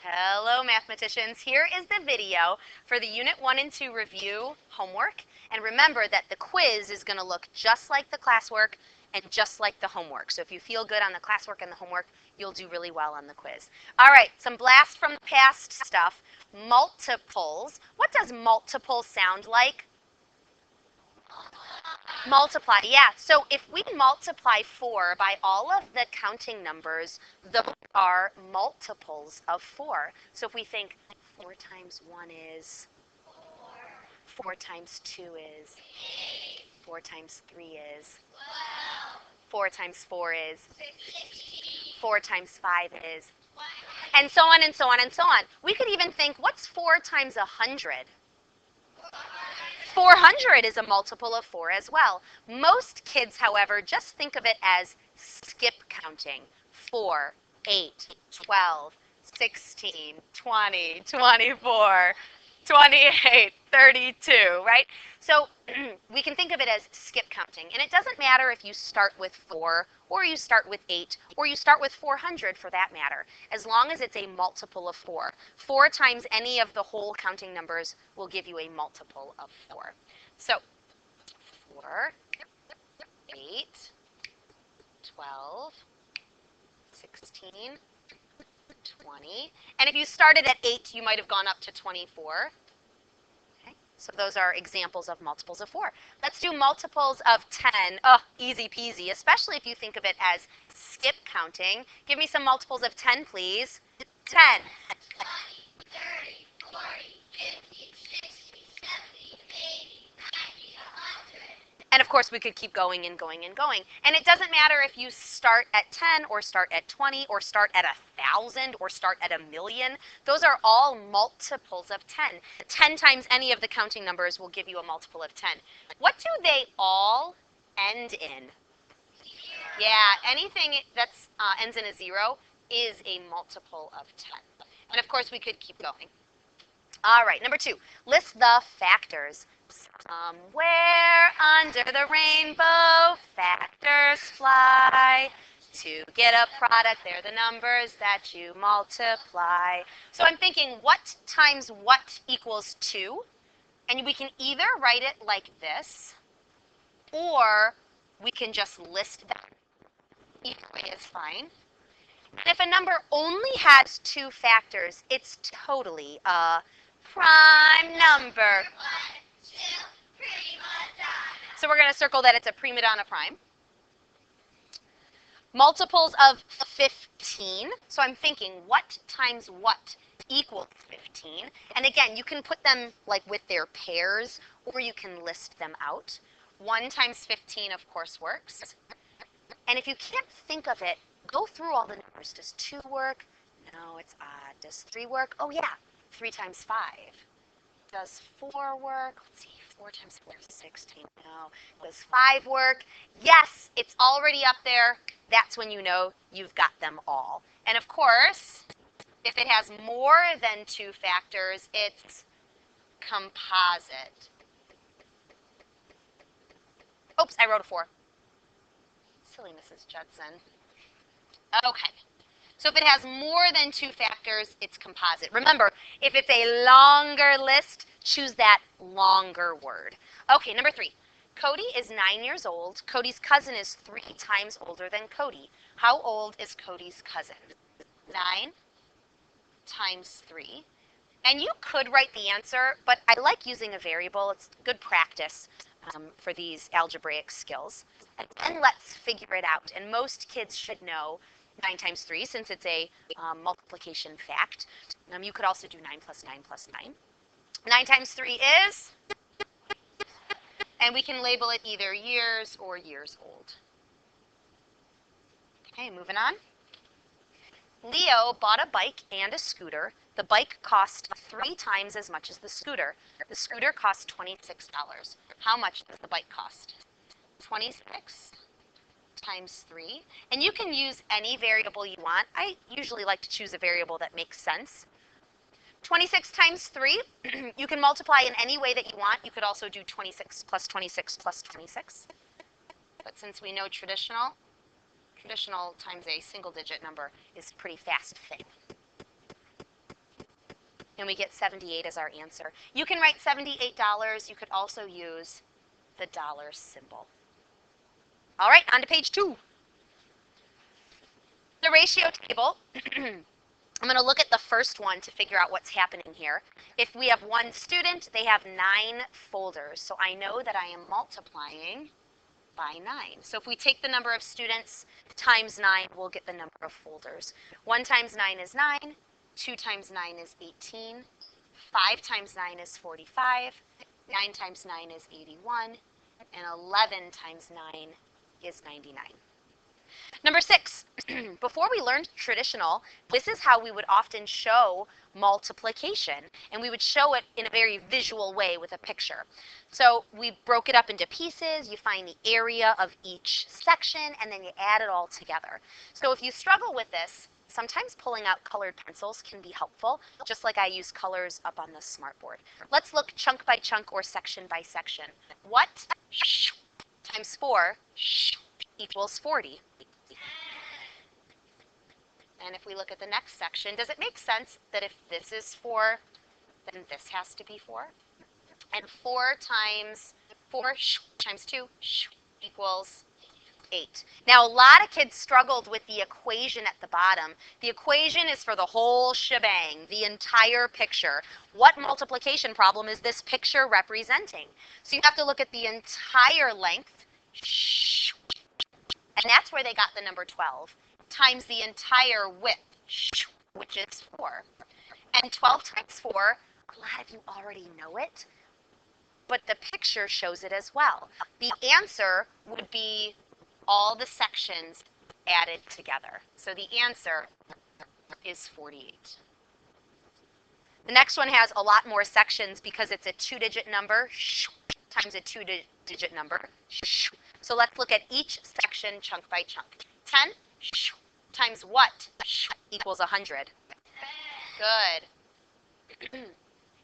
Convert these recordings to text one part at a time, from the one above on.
Hello, mathematicians. Here is the video for the Unit 1 and 2 review homework. And remember that the quiz is going to look just like the classwork and just like the homework. So if you feel good on the classwork and the homework, you'll do really well on the quiz. All right, some blast from the past stuff. Multiples. What does multiple sound like? Multiply, yeah. So if we multiply 4 by all of the counting numbers, those are multiples of 4. So if we think 4 times 1 is 4 times 2 is 4 times 3 is 4 times 4 is 4 times 5 is, and so on and so on and so on. We could even think, what's 4 times 100? 400 is a multiple of 4 as well. Most kids, however, just think of it as skip counting. 4, 8, 12, 16, 20, 24, 28, 32, right? So we can think of it as skip counting. And it doesn't matter if you start with 4 or you start with 8 or you start with 400 for that matter, as long as it's a multiple of 4. 4 times any of the whole counting numbers will give you a multiple of 4. So 4, 8, 12, 16, 20. And if you started at 8, you might have gone up to 24. So those are examples of multiples of 4. Let's do multiples of 10. Oh, easy peasy, especially if you think of it as skip counting. Give me some multiples of 10, please. 10. 20, 30, 40, 50, 60, 70, 80, 90, 100. And of course, we could keep going and going and going. And it doesn't matter if you start at 10 or start at 20 or start at 1,000 or start at 1,000,000. Those are all multiples of 10. 10 times any of the counting numbers will give you a multiple of 10. What do they all end in? Yeah, anything that ends in a 0 is a multiple of 10. And of course, we could keep going. All right, number 2, list the factors. Somewhere under the rainbow, factors fly. To get a product, they're the numbers that you multiply. So I'm thinking, what times what equals 2? And we can either write it like this, or we can just list them. Either way is fine. And if a number only has 2 factors, it's totally a prime number. 1, 2, prima donna. So we're going to circle that it's a prima donna prime. Multiples of 15. So I'm thinking, what times what equals 15? And again, you can put them like with their pairs, or you can list them out. 1 times 15, of course, works. And if you can't think of it, go through all the numbers. Does 2 work? No, it's odd. Does 3 work? Oh, yeah, 3 times 5. Does 4 work? Let's see, 4 times 4 is 16. No. Does 5 work? Yes, it's already up there. That's when you know you've got them all. And of course, if it has more than 2 factors, it's composite. Oops, I wrote a 4. Silly Mrs. Judson. Okay. So if it has more than 2 factors, it's composite. Remember, if it's a longer list, choose that longer word. Okay, number 3. Cody is 9 years old. Cody's cousin is 3 times older than Cody. How old is Cody's cousin? 9 times 3. And you could write the answer, but I like using a variable. It's good practice for these algebraic skills. And then let's figure it out. And most kids should know 9 times 3, since it's a multiplication fact. You could also do 9 plus 9 plus 9. 9 times 3 is, and we can label it either years or years old. Okay, moving on. Leo bought a bike and a scooter. The bike cost 3 times as much as the scooter. The scooter cost $26. How much does the bike cost? 26 times 3. And you can use any variable you want. I usually like to choose a variable that makes sense. 26 times 3, you can multiply in any way that you want. You could also do 26 plus 26 plus 26. But since we know traditional times a single digit number is pretty fast thing. and we get 78 as our answer. You can write $78. You could also use the dollar symbol. All right, on to page 2. The ratio table. I'm going to look at the first one to figure out what's happening here. If we have one student, they have 9 folders. So I know that I am multiplying by 9. So if we take the number of students times 9, we'll get the number of folders. 1 times 9 is 9. 2 times 9 is 18. 5 times 9 is 45. 9 times 9 is 81. And 11 times 9 is 99. Number 6, before we learned traditional, this is how we would often show multiplication, and we would show it in a very visual way with a picture. So we broke it up into pieces, you find the area of each section, and then you add it all together. So if you struggle with this, sometimes pulling out colored pencils can be helpful, just like I use colors up on the smartboard. Let's look chunk by chunk or section by section. What times 4 equals 40? And if we look at the next section, does it make sense that if this is 4, then this has to be 4? And 4 times 4 times 2 equals 8. Now, a lot of kids struggled with the equation at the bottom. The equation is for the whole shebang, the entire picture. What multiplication problem is this picture representing? So you have to look at the entire length, and that's where they got the number 12, times the entire width, which is 4. And 12 times 4, a lot of you already know it, but the picture shows it as well. The answer would be all the sections added together. So the answer is 48. The next one has a lot more sections because it's a 2-digit number times a 2-digit number. So let's look at each section chunk by chunk. 10 times what equals 100? Good.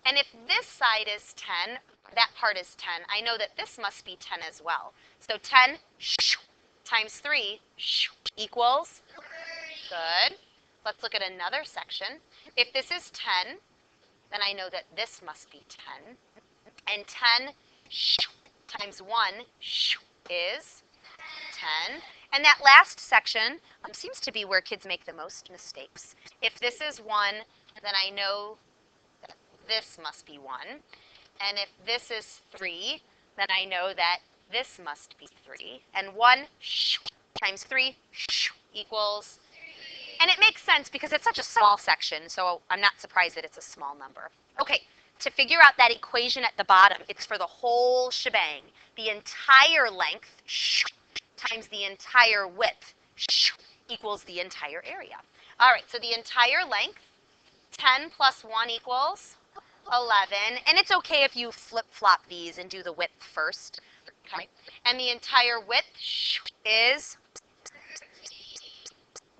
And if this side is 10, that part is 10, I know that this must be 10 as well. So 10 times 3 equals? Good. Let's look at another section. If this is 10, then I know that this must be 10. And 10 times 1 is 10. And that last section seems to be where kids make the most mistakes. If this is 1, then I know that this must be 1. And if this is 3, then I know that this must be 3. And 1 times 3 equals, and it makes sense because it's such a small section, so I'm not surprised that it's a small number. Okay, to figure out that equation at the bottom, it's for the whole shebang. The entire length times the entire width equals the entire area. All right, so the entire length, 10 plus 1 equals 11. And it's okay if you flip-flop these and do the width first. Okay. And the entire width is,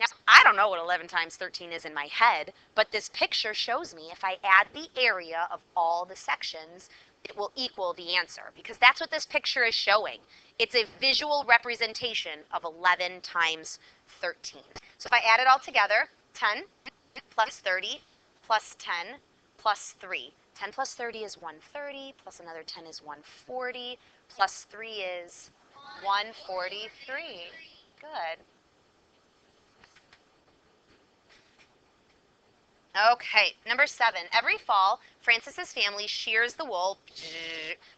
now I don't know what 11 times 13 is in my head, but this picture shows me if I add the area of all the sections, it will equal the answer, because that's what this picture is showing. It's a visual representation of 11 times 13. So if I add it all together, 10 plus 30 plus 10 plus 3. 10 plus 30 is 130, plus another 10 is 140, plus 3 is 143. Good. Okay, number 7. Every fall, Frances's family shears the wool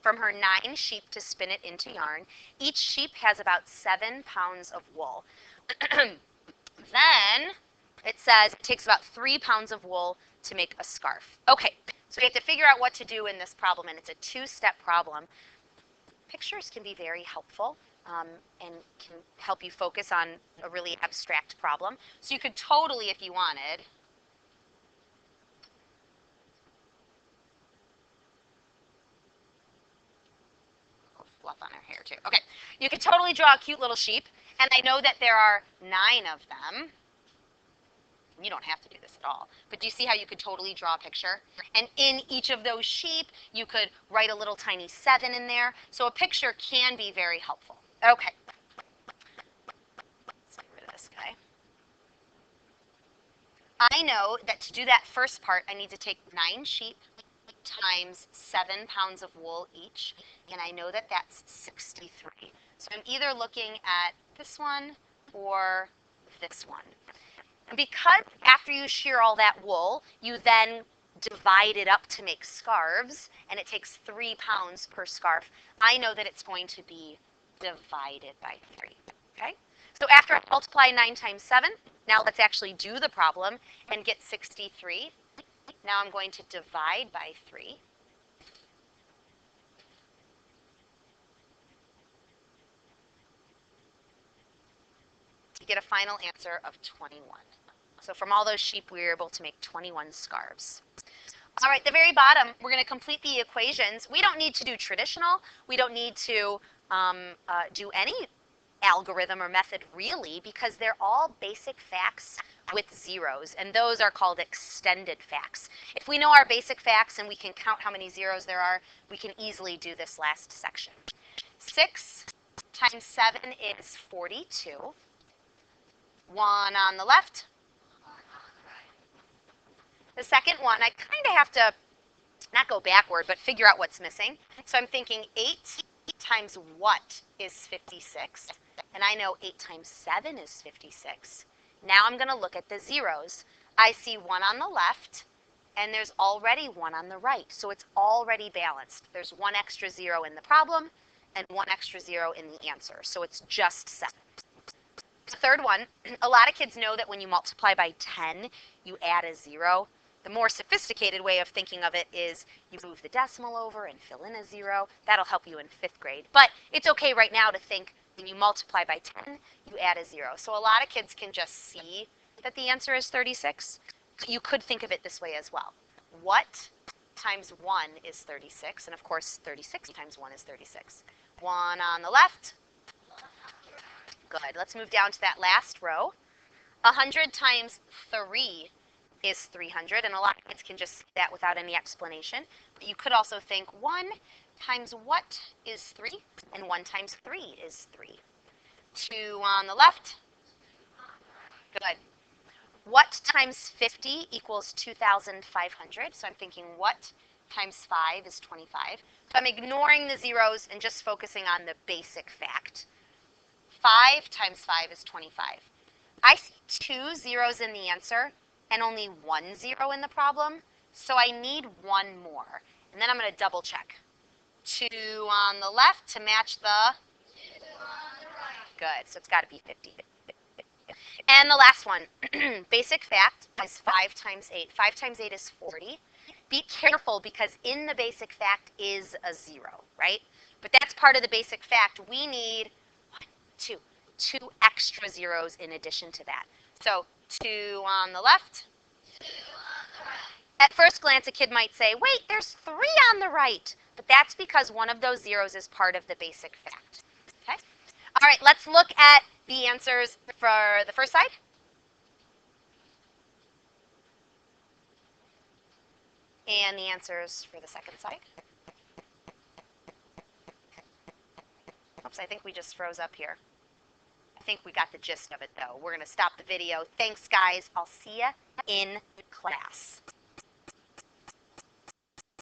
from her 9 sheep to spin it into yarn. Each sheep has about 7 pounds of wool. Then it says it takes about 3 pounds of wool to make a scarf. Okay, so we have to figure out what to do in this problem, and it's a 2-step problem. Pictures can be very helpful and can help you focus on a really abstract problem. So you could totally, if you wanted, fluff on her hair too. Okay, you could totally draw a cute little sheep, and I know that there are 9 of them. You don't have to do this at all, but do you see how you could totally draw a picture? And in each of those sheep, you could write a little tiny 7 in there. So a picture can be very helpful. Okay. Let's get rid of this guy. I know that to do that first part, I need to take 9 sheep times 7 pounds of wool each, and I know that that's 63. So I'm either looking at this one or this one. Because after you shear all that wool, you then divide it up to make scarves, and it takes 3 pounds per scarf, I know that it's going to be divided by 3. Okay? So after I multiply 9 times 7, now let's actually do the problem and get 63. Now I'm going to divide by 3. To get a final answer of 21. So from all those sheep, we were able to make 21 scarves. All right, the very bottom, we're going to complete the equations. We don't need to do traditional. We don't need to do any algorithm or method really, because they're all basic facts with zeros, and those are called extended facts. If we know our basic facts and we can count how many zeros there are, we can easily do this last section. 6 times 7 is 42. 1 on the left. The second one, I kind of have to not go backward, but figure out what's missing. So I'm thinking 8 times what is 56? And I know 8 times 7 is 56. Now I'm going to look at the zeros. I see 1 on the left, and there's already 1 on the right. So it's already balanced. There's 1 extra 0 in the problem and 1 extra 0 in the answer. So it's just 7. The third one, a lot of kids know that when you multiply by 10, you add a 0. The more sophisticated way of thinking of it is you move the decimal over and fill in a 0. That'll help you in 5th grade. But it's okay right now to think when you multiply by 10, you add a 0. So a lot of kids can just see that the answer is 36. You could think of it this way as well. What times 1 is 36? And of course, 36 times 1 is 36. 1 on the left. Good. Let's move down to that last row. 100 times 3 is 300, and a lot of kids can just see that without any explanation. But you could also think 1 times what is 3, and 1 times 3 is 3. 2 on the left. Good. What times 50 equals 2,500? So I'm thinking what times 5 is 25. So I'm ignoring the zeros and just focusing on the basic fact. 5 times 5 is 25. I see 2 zeros in the answer and only 1 0 in the problem, so I need 1 more. And then I'm going to double check. 2 on the left to match the 2 on the right. good, so it's got to be 50. And the last one, basic fact is 5 times 8. 5 times 8 is 40. Be careful because in the basic fact is a 0, right? But that's part of the basic fact. We need 2 extra zeros in addition to that. So 2 on the left. 2 on the right. At first glance, a kid might say, wait, there's 3 on the right. But that's because one of those zeros is part of the basic fact. Okay? All right, let's look at the answers for the first side. And the answers for the second side. Oops, I think we just froze up here. I think we got the gist of it, though. We're going to stop the video. Thanks, guys. I'll see you in class.